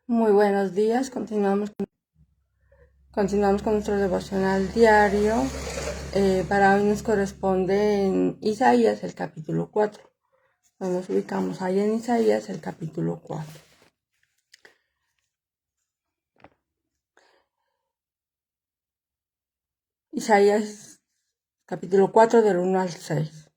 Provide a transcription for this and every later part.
Muy buenos días, continuamos con nuestro devocional diario. Para hoy nos corresponde en Isaías el capítulo 4. Nos ubicamos ahí en Isaías el capítulo 4. Isaías capítulo 4 del 1 al 6.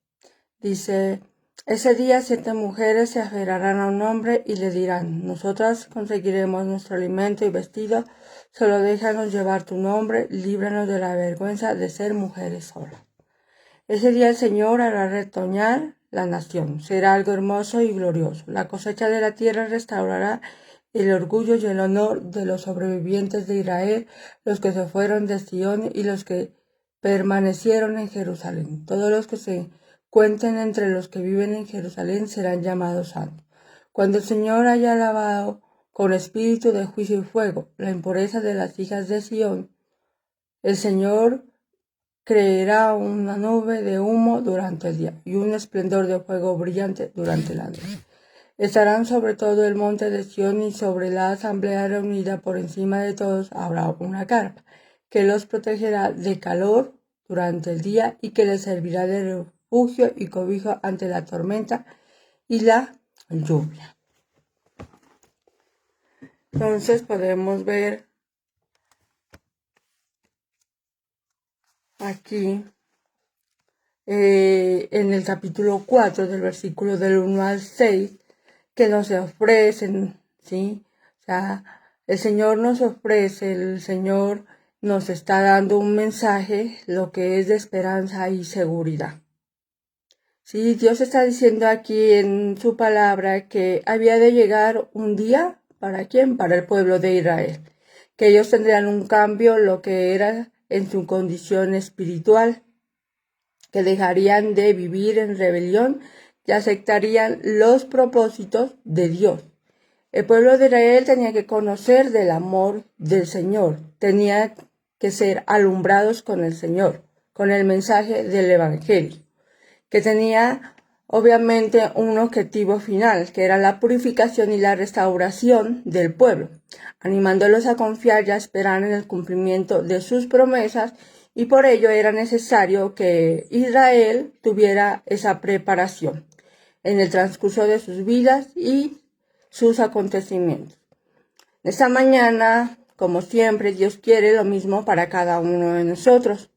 Dice: ese día 7 mujeres se aferrarán a un hombre y le dirán: nosotras conseguiremos nuestro alimento y vestido, solo déjanos llevar tu nombre, líbranos de la vergüenza de ser mujeres solas. Ese día el Señor hará retoñar la nación, será algo hermoso y glorioso. La cosecha de la tierra restaurará el orgullo y el honor de los sobrevivientes de Israel, los que se fueron de Sion y los que permanecieron en Jerusalén. Todos los que se cuenten entre los que viven en Jerusalén serán llamados santos. Cuando el Señor haya lavado con espíritu de juicio y fuego la impureza de las hijas de Sion, el Señor creará una nube de humo durante el día y un esplendor de fuego brillante durante la noche. Estarán sobre todo el monte de Sión y sobre la asamblea reunida por encima de todos habrá una carpa que los protegerá de calor durante el día y que les servirá de refugio y cobijo ante la tormenta y la lluvia. Entonces podemos ver aquí en el capítulo 4 del versículo del 1 al 6 que nos ofrecen, ¿sí? O sea, el Señor nos ofrece, el Señor nos está dando un mensaje, lo que es de esperanza y seguridad. Sí, Dios está diciendo aquí en su palabra que había de llegar un día, ¿para quién? Para el pueblo de Israel, que ellos tendrían un cambio, lo que era en su condición espiritual, que dejarían de vivir en rebelión y aceptarían los propósitos de Dios. El pueblo de Israel tenía que conocer del amor del Señor, tenía que ser alumbrados con el Señor, con el mensaje del Evangelio, que tenía obviamente un objetivo final, que era la purificación y la restauración del pueblo, animándolos a confiar y a esperar en el cumplimiento de sus promesas, y por ello era necesario que Israel tuviera esa preparación en el transcurso de sus vidas y sus acontecimientos. Esta mañana, como siempre, Dios quiere lo mismo para cada uno de nosotros,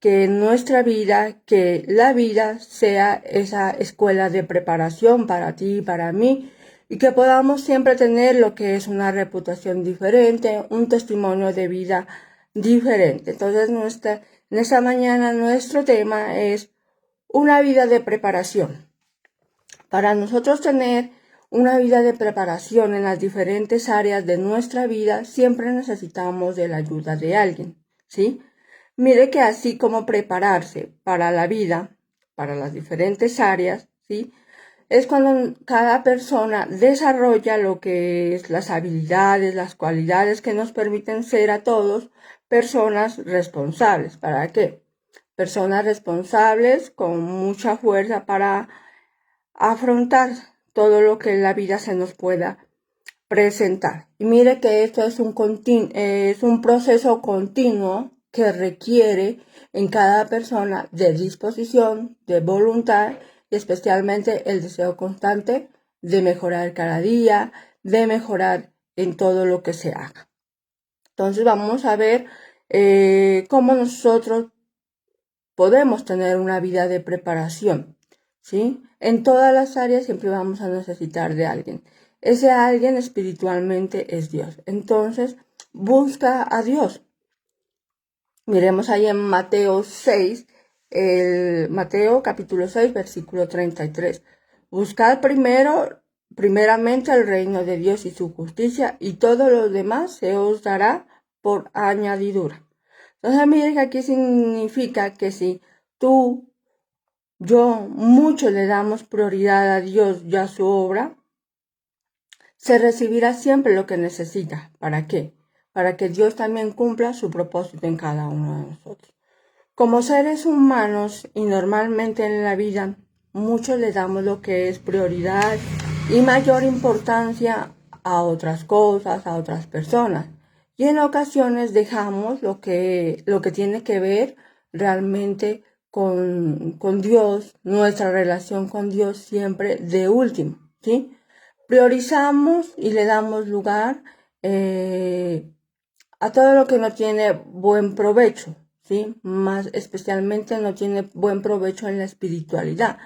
que en nuestra vida, que la vida sea esa escuela de preparación para ti y para mí, y que podamos siempre tener lo que es una reputación diferente, un testimonio de vida diferente. Entonces, en esta mañana nuestro tema es una vida de preparación. Para nosotros tener una vida de preparación en las diferentes áreas de nuestra vida, siempre necesitamos de la ayuda de alguien, ¿sí? Mire que así como prepararse para la vida, para las diferentes áreas, ¿sí? Es cuando cada persona desarrolla lo que es las habilidades, las cualidades que nos permiten ser a todos personas responsables. ¿Para qué? Personas responsables con mucha fuerza para afrontar todo lo que en la vida se nos pueda presentar. Y mire que esto es un proceso continuo que requiere en cada persona de disposición, de voluntad y especialmente el deseo constante de mejorar cada día, de mejorar en todo lo que se haga. Entonces vamos a ver cómo nosotros podemos tener una vida de preparación, ¿sí? En todas las áreas siempre vamos a necesitar de alguien. Ese alguien espiritualmente es Dios. Entonces, busca a Dios. Miremos ahí en Mateo 6, Mateo capítulo 6, versículo 33. Buscad primeramente el reino de Dios y su justicia, y todo lo demás se os dará por añadidura. Entonces, miren que aquí significa que si tú, yo, mucho le damos prioridad a Dios y a su obra, se recibirá siempre lo que necesita. ¿Para qué? Para que Dios también cumpla su propósito en cada uno de nosotros. Como seres humanos y normalmente en la vida, muchos le damos lo que es prioridad y mayor importancia a otras cosas, a otras personas. Y en ocasiones dejamos lo que tiene que ver realmente con Dios, nuestra relación con Dios siempre de último, ¿sí? Priorizamos y le damos lugar a todo lo que no tiene buen provecho, ¿sí? Más especialmente no tiene buen provecho en la espiritualidad,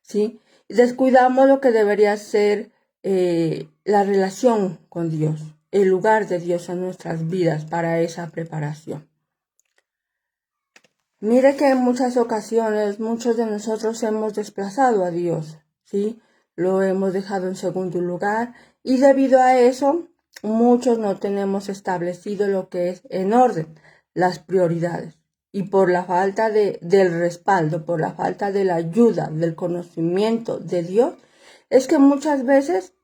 ¿sí? Y descuidamos lo que debería ser la relación con Dios, el lugar de Dios en nuestras vidas para esa preparación. Mire que en muchas ocasiones muchos de nosotros hemos desplazado a Dios, ¿sí? Lo hemos dejado en segundo lugar y debido a eso muchos no tenemos establecido lo que es en orden las prioridades. Y por la falta del respaldo, por la falta de la ayuda, del conocimiento de Dios, es que muchas veces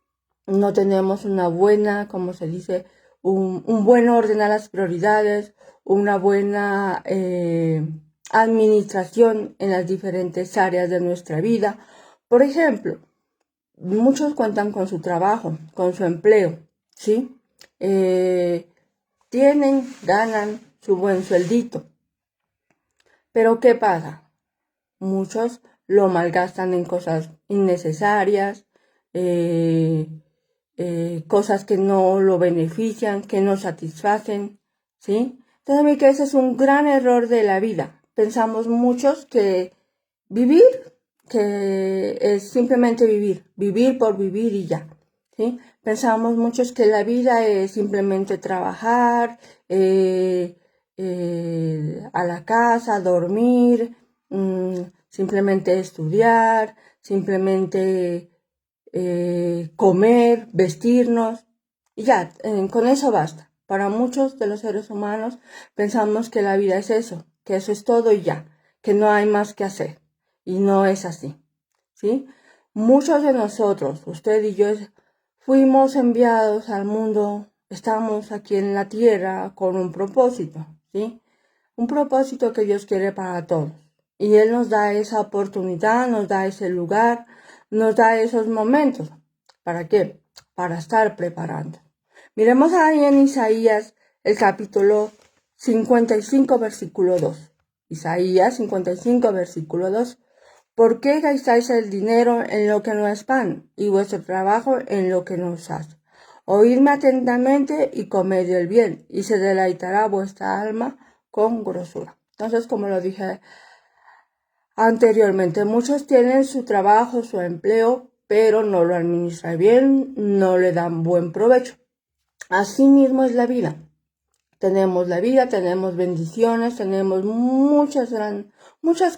no tenemos una buena, como se dice, un buen orden a las prioridades, una buena administración en las diferentes áreas de nuestra vida. Por ejemplo, muchos cuentan con su trabajo, con su empleo, ¿sí? Ganan su buen sueldito. Pero ¿qué pasa? Muchos lo malgastan en cosas innecesarias, cosas que no lo benefician, que no satisfacen, ¿sí? Entonces, que ese es un gran error de la vida. Pensamos muchos que vivir, que es simplemente vivir por vivir y ya, ¿sí? Pensamos muchos que la vida es simplemente trabajar, a la casa, dormir, simplemente estudiar, simplemente comer, vestirnos, y ya, con eso basta. Para muchos de los seres humanos pensamos que la vida es eso, que eso es todo y ya, que no hay más que hacer. Y no es así, ¿sí? Muchos de nosotros, usted y yo, fuimos enviados al mundo, estamos aquí en la tierra con un propósito, ¿sí? Un propósito que Dios quiere para todos. Y Él nos da esa oportunidad, nos da ese lugar, nos da esos momentos. ¿Para qué? Para estar preparando. Miremos ahí en Isaías, el capítulo 55, versículo 2. Isaías 55, versículo 2. ¿Por qué gastáis el dinero en lo que no es pan y vuestro trabajo en lo que no os hace? Oídme atentamente y comed el bien, y se deleitará vuestra alma con grosura. Entonces, como lo dije anteriormente, muchos tienen su trabajo, su empleo, pero no lo administran bien, no le dan buen provecho. Así mismo es la vida. Tenemos la vida, tenemos bendiciones, tenemos muchas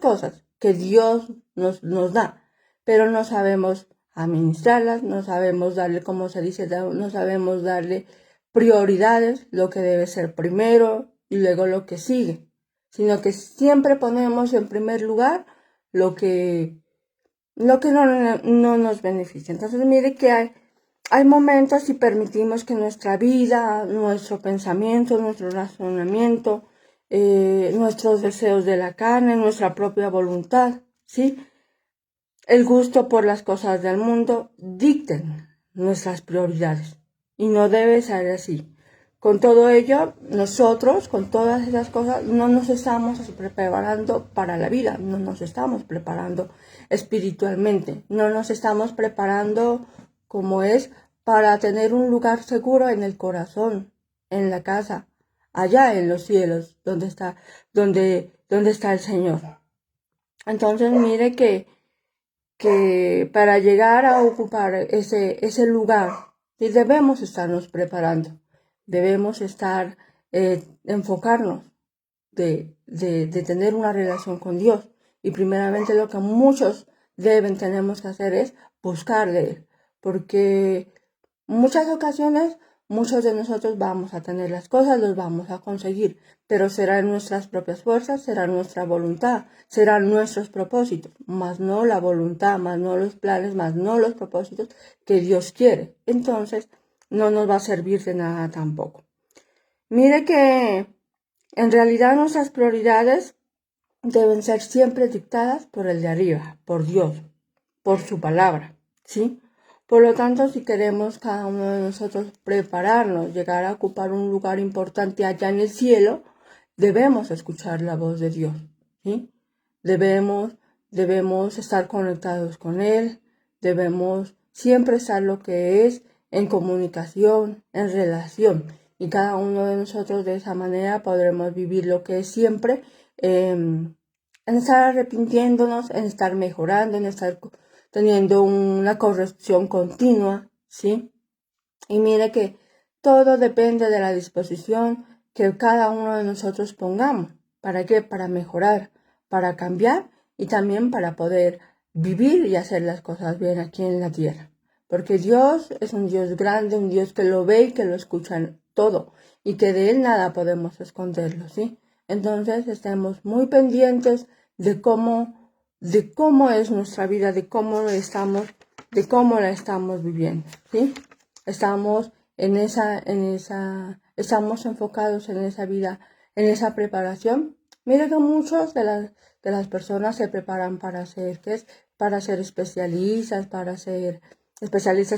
cosas que Dios nos da, pero no sabemos administrarlas, no sabemos darle, como se dice, no sabemos darle prioridades, lo que debe ser primero y luego lo que sigue, sino que siempre ponemos en primer lugar lo que no nos beneficia. Entonces, mire que hay momentos y permitimos que nuestra vida, nuestro pensamiento, nuestro razonamiento, nuestros deseos de la carne, nuestra propia voluntad, ¿sí? El gusto por las cosas del mundo dicten nuestras prioridades. Y no debe ser así. Con todo ello, nosotros, con todas esas cosas, no nos estamos preparando para la vida, no nos estamos preparando espiritualmente, no nos estamos preparando como es para tener un lugar seguro en el corazón, en la casa, allá en los cielos, donde está el Señor. Entonces, mire que para llegar a ocupar ese lugar, debemos estarnos preparando, debemos enfocarnos de tener una relación con Dios. Y primeramente lo que muchos tenemos que hacer es buscar de Él, porque muchas ocasiones muchos de nosotros vamos a tener las cosas, los vamos a conseguir, pero serán nuestras propias fuerzas, será nuestra voluntad, serán nuestros propósitos, más no la voluntad, más no los planes, más no los propósitos que Dios quiere. Entonces, no nos va a servir de nada tampoco. Mire que en realidad nuestras prioridades deben ser siempre dictadas por el de arriba, por Dios, por su palabra, ¿sí? Por lo tanto, si queremos cada uno de nosotros prepararnos, llegar a ocupar un lugar importante allá en el cielo, debemos escuchar la voz de Dios, ¿sí? Debemos estar conectados con Él, debemos siempre estar lo que es en comunicación, en relación. Y cada uno de nosotros de esa manera podremos vivir lo que es siempre, en estar arrepintiéndonos, en estar mejorando, en estar teniendo una corrección continua, ¿sí? Y mire que todo depende de la disposición que cada uno de nosotros pongamos. ¿Para qué? Para mejorar, para cambiar y también para poder vivir y hacer las cosas bien aquí en la tierra. Porque Dios es un Dios grande, un Dios que lo ve y que lo escucha todo y que de Él nada podemos esconderlo, ¿sí? Entonces estemos muy pendientes de cómo es nuestra vida, de cómo la estamos viviendo, ¿sí? Estamos estamos enfocados en esa vida, en esa preparación. Mira que muchos de las personas se preparan para ser, ¿qué es? Para ser especialistas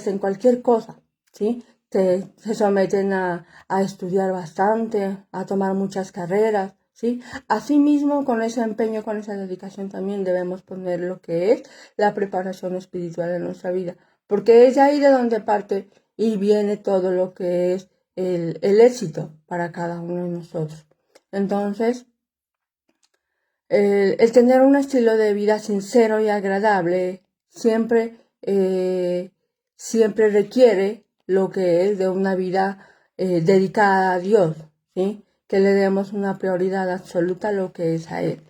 en cualquier cosa, ¿sí? Se someten a estudiar bastante, a tomar muchas carreras, ¿sí? Asimismo, con ese empeño, con esa dedicación también debemos poner lo que es la preparación espiritual en nuestra vida, porque es ahí de donde parte y viene todo lo que es el éxito para cada uno de nosotros. Entonces, el tener un estilo de vida sincero y agradable siempre requiere lo que es de una vida dedicada a Dios, ¿sí? Que le demos una prioridad absoluta a lo que es a Él.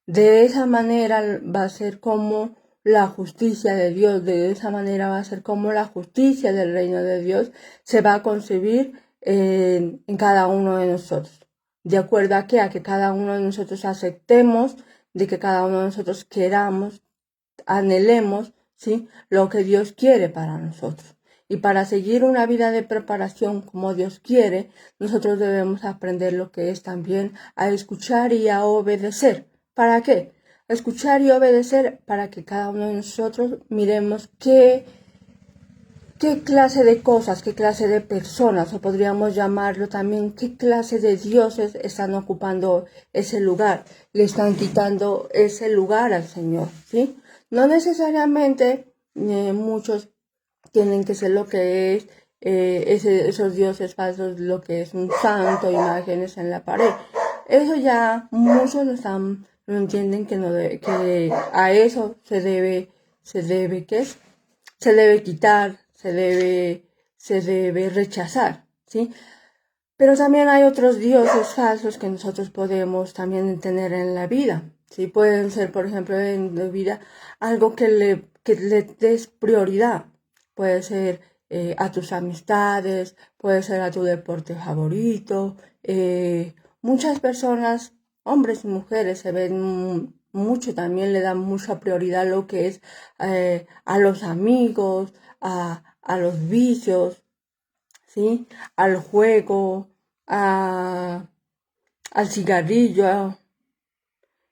De esa manera va a ser como la justicia de Dios, de esa manera va a ser como la justicia del reino de Dios se va a concebir en cada uno de nosotros. De acuerdo a que cada uno de nosotros aceptemos, de que cada uno de nosotros queramos, anhelemos, ¿sí? Lo que Dios quiere para nosotros. Y para seguir una vida de preparación como Dios quiere, nosotros debemos aprender lo que es también a escuchar y a obedecer. ¿Para qué? Escuchar y obedecer para que cada uno de nosotros miremos qué clase de cosas, qué clase de personas, o podríamos llamarlo también, qué clase de dioses están ocupando ese lugar, le están quitando ese lugar al Señor, ¿sí? No necesariamente muchos tienen que ser lo que es esos dioses falsos, lo que es un santo, imágenes en la pared. Eso ya muchos no entienden que a eso ¿qué es? Se debe quitar, se debe rechazar, ¿sí? Pero también hay otros dioses falsos que nosotros podemos también tener en la vida, ¿sí? Pueden ser, por ejemplo, en la vida algo que le des prioridad. Puede ser a tus amistades, puede ser a tu deporte favorito. Muchas personas, hombres y mujeres, se ven mucho, también le dan mucha prioridad a lo que es a los amigos, a los vicios, ¿sí? Al juego, al cigarrillo.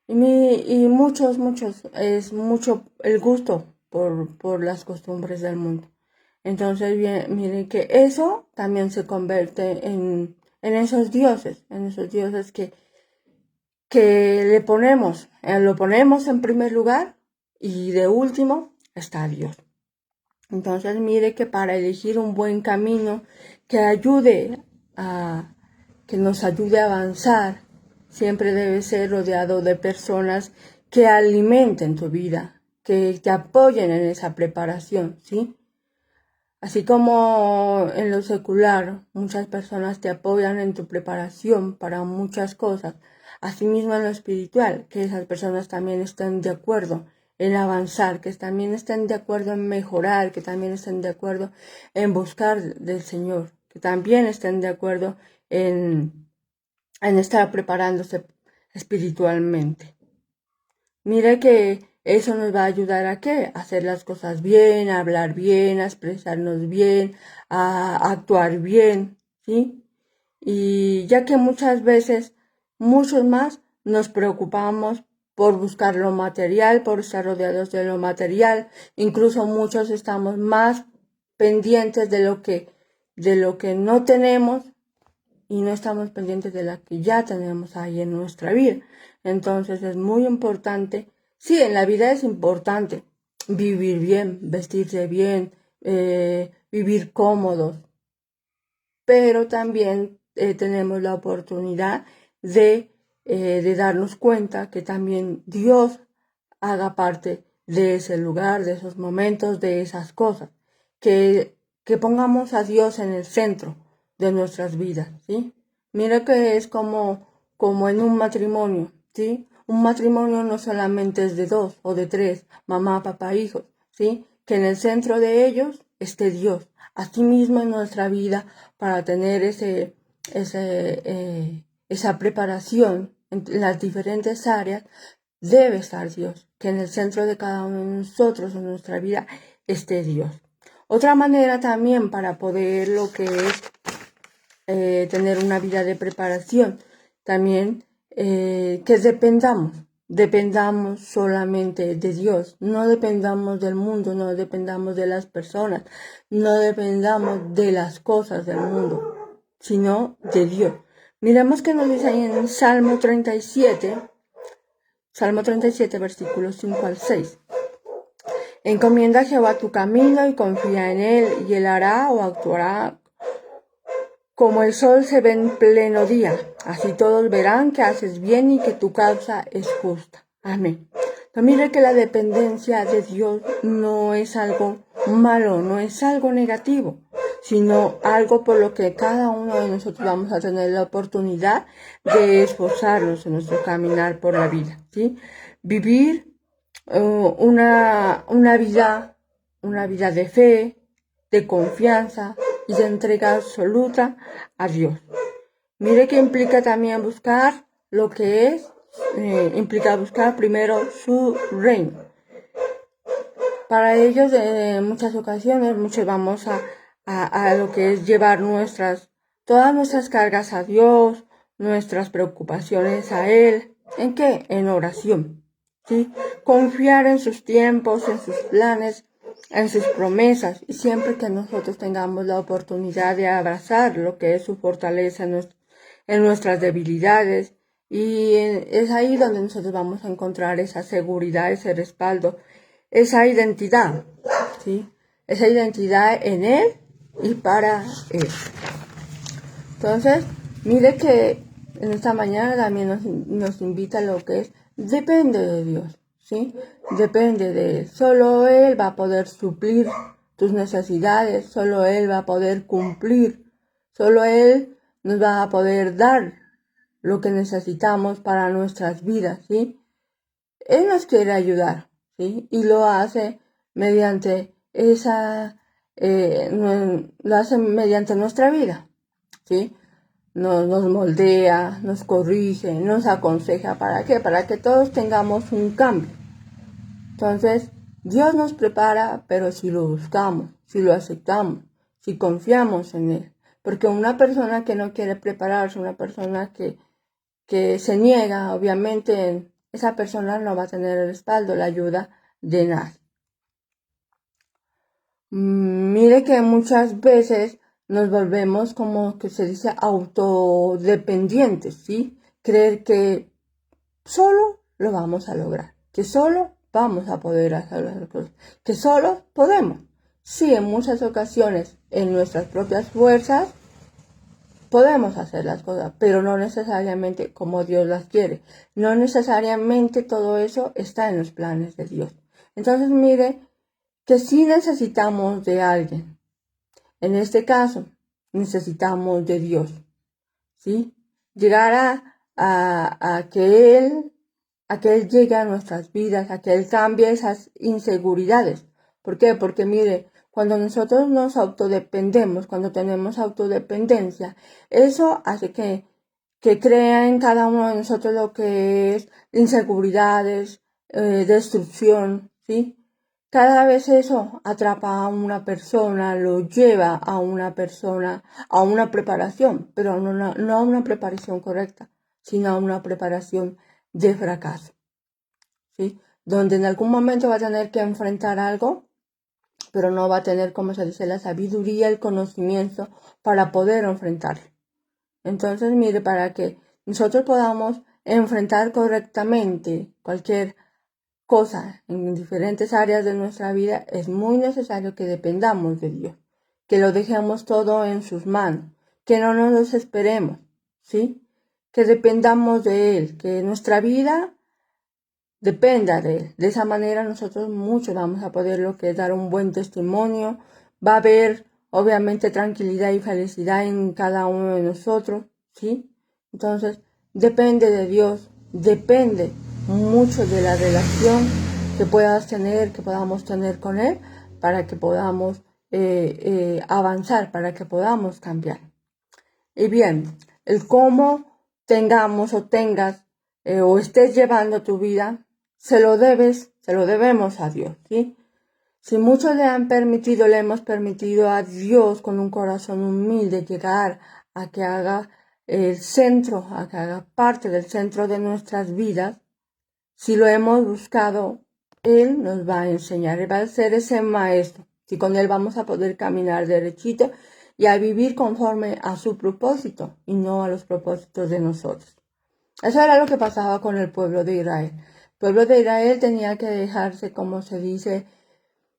Y muchos, es mucho el gusto por las costumbres del mundo. Entonces, bien, miren que eso también se convierte en esos dioses que lo ponemos en primer lugar y de último está Dios. Entonces mire que para elegir un buen camino que nos ayude a avanzar, siempre debe ser rodeado de personas que alimenten tu vida, que te apoyen en esa preparación, ¿sí? Así como en lo secular, muchas personas te apoyan en tu preparación para muchas cosas. Asimismo en lo espiritual, que esas personas también estén de acuerdo en avanzar, que también estén de acuerdo en mejorar, que también estén de acuerdo en buscar del Señor, que también estén de acuerdo en estar preparándose espiritualmente. Mira que eso nos va a ayudar ¿a qué? A hacer las cosas bien, a hablar bien, a expresarnos bien, a actuar bien, ¿sí? Y ya que muchas veces, muchos más, nos preocupamos por buscar lo material, por estar rodeados de lo material, incluso muchos estamos más pendientes de lo que no tenemos y no estamos pendientes de la que ya tenemos ahí en nuestra vida. Entonces es muy importante, sí, en la vida es importante vivir bien, vestirse bien, vivir cómodos, pero también tenemos la oportunidad de darnos cuenta que también Dios haga parte de ese lugar, de esos momentos, de esas cosas, que pongamos a Dios en el centro de nuestras vidas, ¿sí? Mira que es como en un matrimonio, ¿sí? Un matrimonio no solamente es de 2 o de 3, mamá, papá, hijos, ¿sí? Que en el centro de ellos esté Dios. Asimismo en nuestra vida, para tener esa preparación en las diferentes áreas, debe estar Dios, que en el centro de cada uno de nosotros, en nuestra vida, esté Dios. Otra manera también para poder lo que es tener una vida de preparación, también que dependamos solamente de Dios, no dependamos del mundo, no dependamos de las personas, no dependamos de las cosas del mundo, sino de Dios. Miremos que nos dice ahí en Salmo 37, versículos 5 al 6. Encomienda a Jehová tu camino y confía en él, y él hará o actuará como el sol se ve en pleno día. Así todos verán que haces bien y que tu causa es justa. Amén. Pero mire que la dependencia de Dios no es algo malo, no es algo negativo, sino algo por lo que cada uno de nosotros vamos a tener la oportunidad de esforzarnos en nuestro caminar por la vida, ¿sí? Vivir una vida de fe, de confianza y de entrega absoluta a Dios. Mire que implica también buscar lo que es, implica buscar primero su reino. Para ellos, en muchas ocasiones, muchos vamos a lo que es llevar todas nuestras cargas a Dios, nuestras preocupaciones a Él. ¿En qué? En oración, ¿sí? Confiar en sus tiempos, en sus planes, en sus promesas, y siempre que nosotros tengamos la oportunidad de abrazar lo que es su fortaleza en nuestras debilidades, y es ahí donde nosotros vamos a encontrar esa seguridad, ese respaldo, esa identidad, ¿sí? Esa identidad en Él y para Él. Entonces, mire que en esta mañana también nos invita a lo que es, depende de Dios, ¿sí? Depende de Él. Solo Él va a poder suplir tus necesidades, solo Él va a poder cumplir, solo Él nos va a poder dar lo que necesitamos para nuestras vidas, ¿sí? Él nos quiere ayudar, ¿sí? Y lo hace mediante lo hace mediante nuestra vida, ¿sí? Nos moldea, nos corrige, nos aconseja. ¿Para qué? Para que todos tengamos un cambio. Entonces, Dios nos prepara, pero si lo buscamos, si lo aceptamos, si confiamos en Él. Porque una persona que no quiere prepararse, una persona que se niega, obviamente, esa persona no va a tener el respaldo, la ayuda de nadie. Mire que muchas veces nos volvemos, como que se dice, autodependientes, ¿sí? Creer que solo lo vamos a lograr, que solo vamos a poder hacer las cosas, que solo podemos. Sí, en muchas ocasiones, en nuestras propias fuerzas, podemos hacer las cosas, pero no necesariamente como Dios las quiere. No necesariamente todo eso está en los planes de Dios. Entonces, mire que sí necesitamos de alguien. En este caso, necesitamos de Dios, ¿sí? Llegar a que Él llegue a nuestras vidas, a que Él cambie esas inseguridades. ¿Por qué? Porque mire, cuando nosotros nos autodependemos, cuando tenemos autodependencia, eso hace que crea en cada uno de nosotros lo que es inseguridades, destrucción, ¿sí? Cada vez eso atrapa a una persona, lo lleva a una persona a una preparación, pero no a una preparación correcta, sino a una preparación de fracaso, ¿sí? Donde en algún momento va a tener que enfrentar algo pero no va a tener, como se dice, la sabiduría, el conocimiento para poder enfrentarlo. Entonces, mire, para que nosotros podamos enfrentar correctamente cualquier cosa en diferentes áreas de nuestra vida, es muy necesario que dependamos de Dios, que lo dejemos todo en sus manos, que no nos desesperemos, ¿sí? Que dependamos de Él, que nuestra vida dependa de Él. De esa manera nosotros mucho vamos a poder lo que es dar un buen testimonio. Va a haber obviamente tranquilidad y felicidad en cada uno de nosotros, ¿sí? Entonces, depende de Dios, depende mucho de la relación que puedas tener, que podamos tener con Él, para que podamos avanzar, para que podamos cambiar. Y bien, el cómo tengamos o tengas o estés llevando tu vida, se lo debemos a Dios, ¿sí? Si muchos le hemos permitido a Dios con un corazón humilde llegar a que haga el centro, a que haga parte del centro de nuestras vidas, si lo hemos buscado, Él nos va a enseñar, Él va a ser ese maestro, y con Él vamos a poder caminar derechito y a vivir conforme a su propósito y no a los propósitos de nosotros. Eso era lo que pasaba con el pueblo de Israel. El pueblo de Israel tenía que dejarse, como se dice,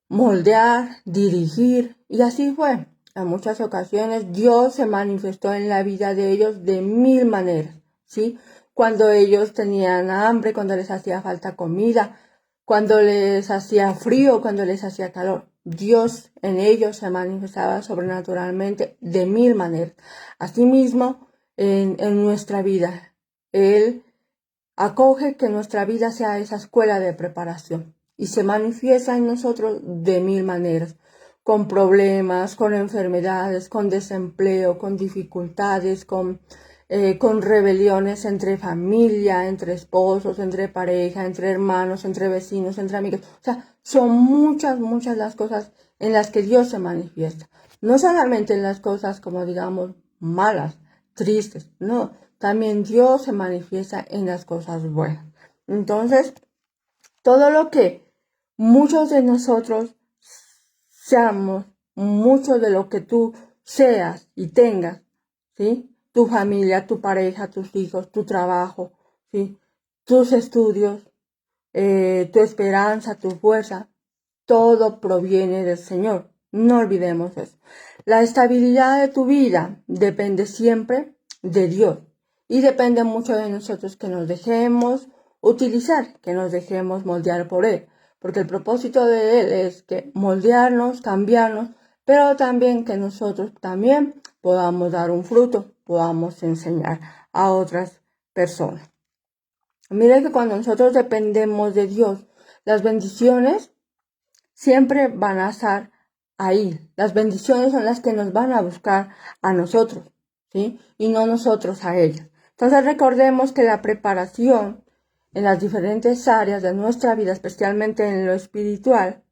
moldear, dirigir, y así fue. En muchas ocasiones Dios se manifestó en la vida de ellos de mil maneras, ¿sí? Cuando ellos tenían hambre, cuando les hacía falta comida, cuando les hacía frío, cuando les hacía calor. Dios en ellos se manifestaba sobrenaturalmente de mil maneras. Asimismo, en nuestra vida, Él acoge que nuestra vida sea esa escuela de preparación y se manifiesta en nosotros de mil maneras, con problemas, con enfermedades, con desempleo, con dificultades, con rebeliones entre familia, entre esposos, entre pareja, entre hermanos, entre vecinos, entre amigos. O sea, son muchas las cosas en las que Dios se manifiesta. No solamente en las cosas como digamos malas, tristes, no. También Dios se manifiesta en las cosas buenas. Entonces, todo lo que muchos de nosotros seamos, mucho de lo que tú seas y tengas, ¿sí? Tu familia, tu pareja, tus hijos, tu trabajo, ¿sí? Tus estudios, tu esperanza, tu fuerza, todo proviene del Señor. No olvidemos eso. La estabilidad de tu vida depende siempre de Dios y depende mucho de nosotros que nos dejemos utilizar, que nos dejemos moldear por Él, porque el propósito de Él es que moldearnos, cambiarnos, pero también que nosotros también podamos dar un fruto, podamos enseñar a otras personas. Mire que cuando nosotros dependemos de Dios, las bendiciones siempre van a estar ahí. Las bendiciones son las que nos van a buscar a nosotros, ¿sí? Y no nosotros a ellas. Entonces recordemos que la preparación en las diferentes áreas de nuestra vida, especialmente en lo espiritual,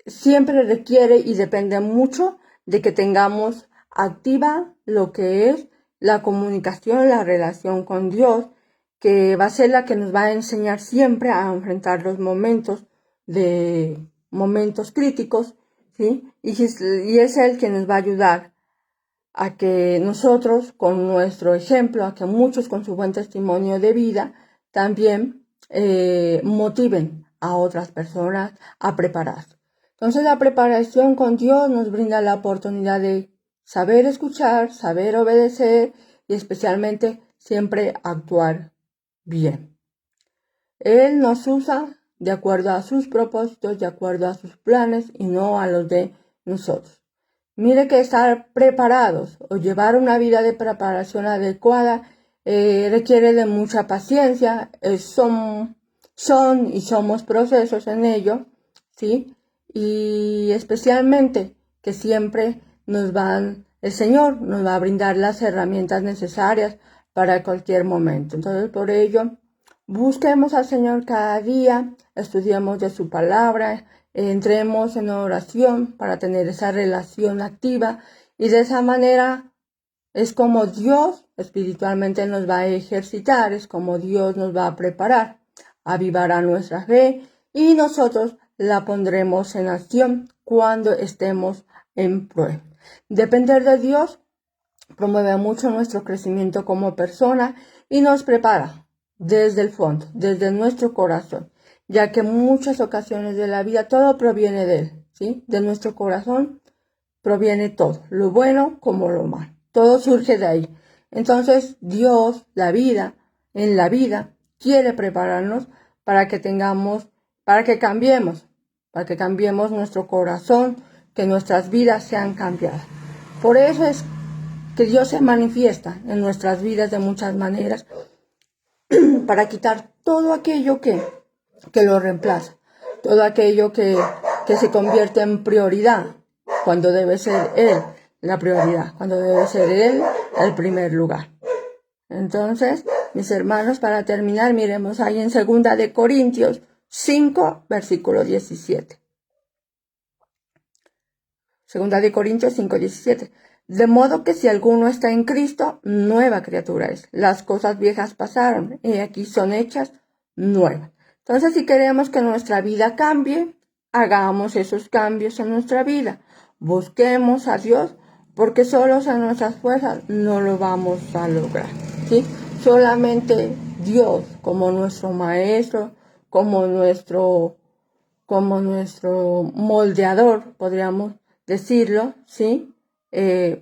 siempre requiere y depende mucho de que tengamos activa lo que es la comunicación, la relación con Dios, que va a ser la que nos va a enseñar siempre a enfrentar los momentos críticos, ¿sí? Y es Él que nos va a ayudar a que nosotros, con nuestro ejemplo, a que muchos con su buen testimonio de vida, también motiven a otras personas a prepararse. Entonces la preparación con Dios nos brinda la oportunidad de saber escuchar, saber obedecer y especialmente siempre actuar bien. Él nos usa de acuerdo a sus propósitos, de acuerdo a sus planes y no a los de nosotros. Mire que estar preparados o llevar una vida de preparación adecuada requiere de mucha paciencia. Son y somos procesos en ello, ¿sí? Y especialmente que siempre el Señor nos va a brindar las herramientas necesarias para cualquier momento. Entonces, por ello, busquemos al Señor cada día, estudiemos de su palabra, entremos en oración para tener esa relación activa y de esa manera es como Dios espiritualmente nos va a ejercitar, es como Dios nos va a preparar avivará nuestra fe y nosotros la pondremos en acción cuando estemos en prueba. Depender de Dios promueve mucho nuestro crecimiento como persona y nos prepara desde el fondo, desde nuestro corazón, ya que en muchas ocasiones de la vida todo proviene de Él, ¿sí? De nuestro corazón proviene todo, lo bueno como lo malo, todo surge de ahí. Entonces Dios, en la vida, quiere prepararnos para que cambiemos nuestro corazón, que nuestras vidas sean cambiadas. Por eso es que Dios se manifiesta en nuestras vidas de muchas maneras para quitar todo aquello que lo reemplaza, todo aquello que se convierte en prioridad, cuando debe ser Él la prioridad, cuando debe ser Él el primer lugar. Entonces, mis hermanos, para terminar, miremos ahí en 2 de Corintios 5, versículo 17. 2 de Corintios 5, 17. De modo que si alguno está en Cristo, nueva criatura es. Las cosas viejas pasaron y aquí son hechas nuevas. Entonces, si queremos que nuestra vida cambie, hagamos esos cambios en nuestra vida. Busquemos a Dios, porque solos en nuestras fuerzas no lo vamos a lograr, ¿sí? Solamente Dios, como nuestro maestro, como nuestro moldeador, podríamos decirlo, ¿sí?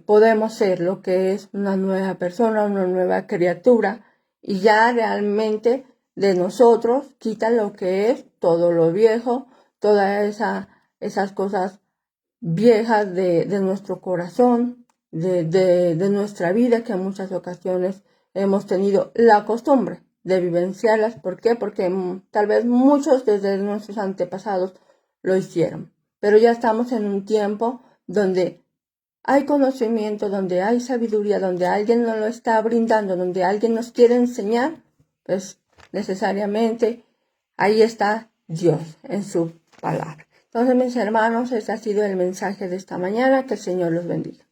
Podemos ser lo que es una nueva persona, una nueva criatura, y ya realmente de nosotros quita lo que es todo lo viejo, todas esas cosas viejas de nuestro corazón, de nuestra vida, que en muchas ocasiones hemos tenido la costumbre de vivenciarlas. ¿Por qué? Porque tal vez muchos desde nuestros antepasados lo hicieron. Pero ya estamos en un tiempo donde hay conocimiento, donde hay sabiduría, donde alguien nos lo está brindando, donde alguien nos quiere enseñar, pues necesariamente ahí está Dios en su palabra. Entonces, mis hermanos, ese ha sido el mensaje de esta mañana. Que el Señor los bendiga.